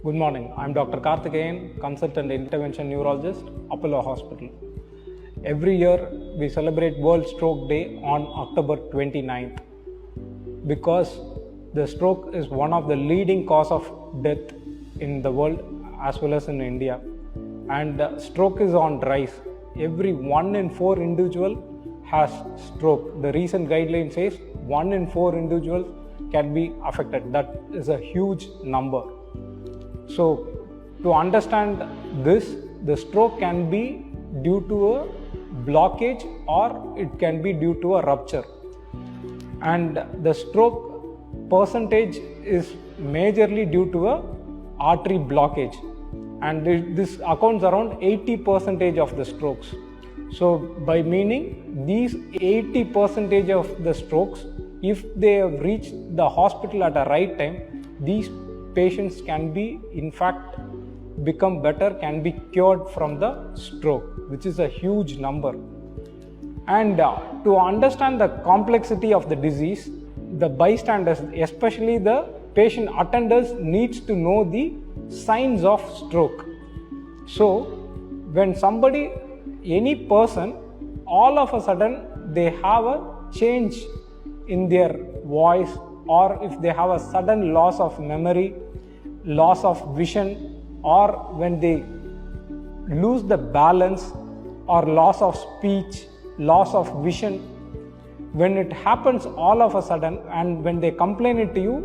Good morning. I'm Dr. Karthikeyan, consultant intervention neurologist, Apollo Hospital. Every year we celebrate World Stroke Day on October 29th because the stroke is one of the leading cause of death in the world as well as in India. And stroke is on rise. Every 1 in 4 individual has stroke. The recent guideline says 1 in 4 individuals can be affected. That is a huge number. So to understand this, the stroke can be due to a blockage or it can be due to a rupture. And the stroke percentage is majorly due to a artery blockage. And this accounts around 80% of the strokes. So by meaning these 80% of the strokes, if they have reached the hospital at the right time, these patients can be in fact become better, can be cured from the stroke, which is a huge number. And to understand the complexity of the disease, the bystanders, especially the patient attenders, needs to know the signs of stroke. So when somebody, any person, all of a sudden they have a change in their voice, or if they have a sudden loss of memory, loss of vision, or when they lose the balance, or loss of speech, loss of vision, when it happens all of a sudden and when they complain it to you,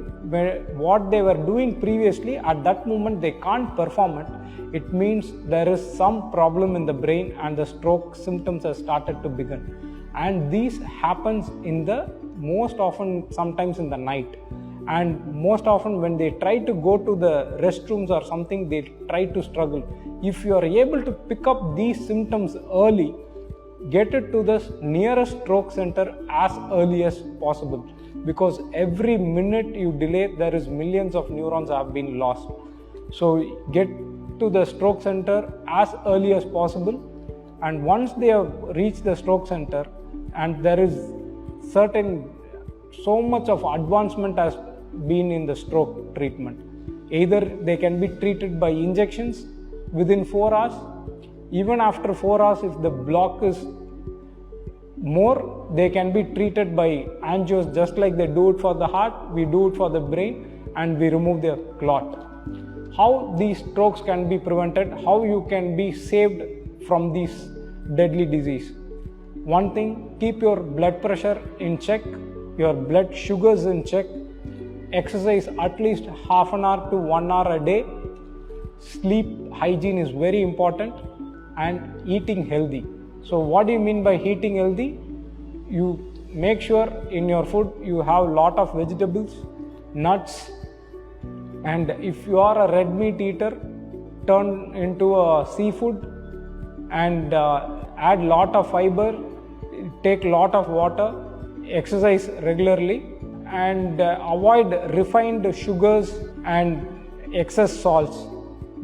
what they were doing previously, at that moment they can't perform it, it means there is some problem in the brain and the stroke symptoms have started to begin. And this happens in the most often sometimes in the night, and most often when they try to go to the restrooms or something, they try to struggle. If you are able to pick up these symptoms early, get it to the nearest stroke center as early as possible, because every minute you delay, there is millions of neurons have been lost. So get to the stroke center as early as possible, and once they have reached the stroke center and there is so much of advancement has been in the stroke treatment, either they can be treated by injections within 4 hours. Even after 4 hours, if the block is more, they can be treated by angios, just like they do it for the heart, we do it for the brain, and we remove the clot. How these strokes can be prevented, how you can be saved from this deadly disease. One thing, keep your blood pressure in check, your blood sugars in check, exercise at least half an hour to 1 hour a day, sleep hygiene is very important, and eating healthy. So what do you mean by eating healthy? You make sure in your food you have lot of vegetables, nuts, and if you are a red meat eater, turn into a seafood and add lot of fiber, take lot of water, exercise regularly, and avoid refined sugars and excess salts.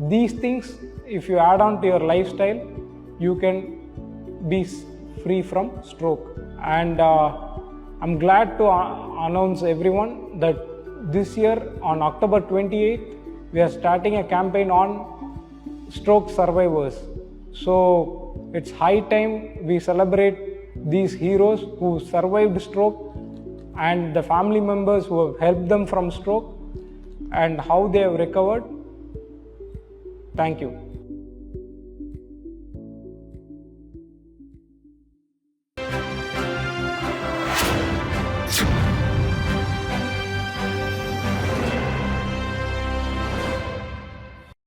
These things, if you add on to your lifestyle, you can be free from stroke. And I'm glad to announce everyone that this year on October 28th, we are starting a campaign on stroke survivors. So it's high time we celebrate these heroes who survived stroke and the family members who have helped them from stroke and how they have recovered. Thank you.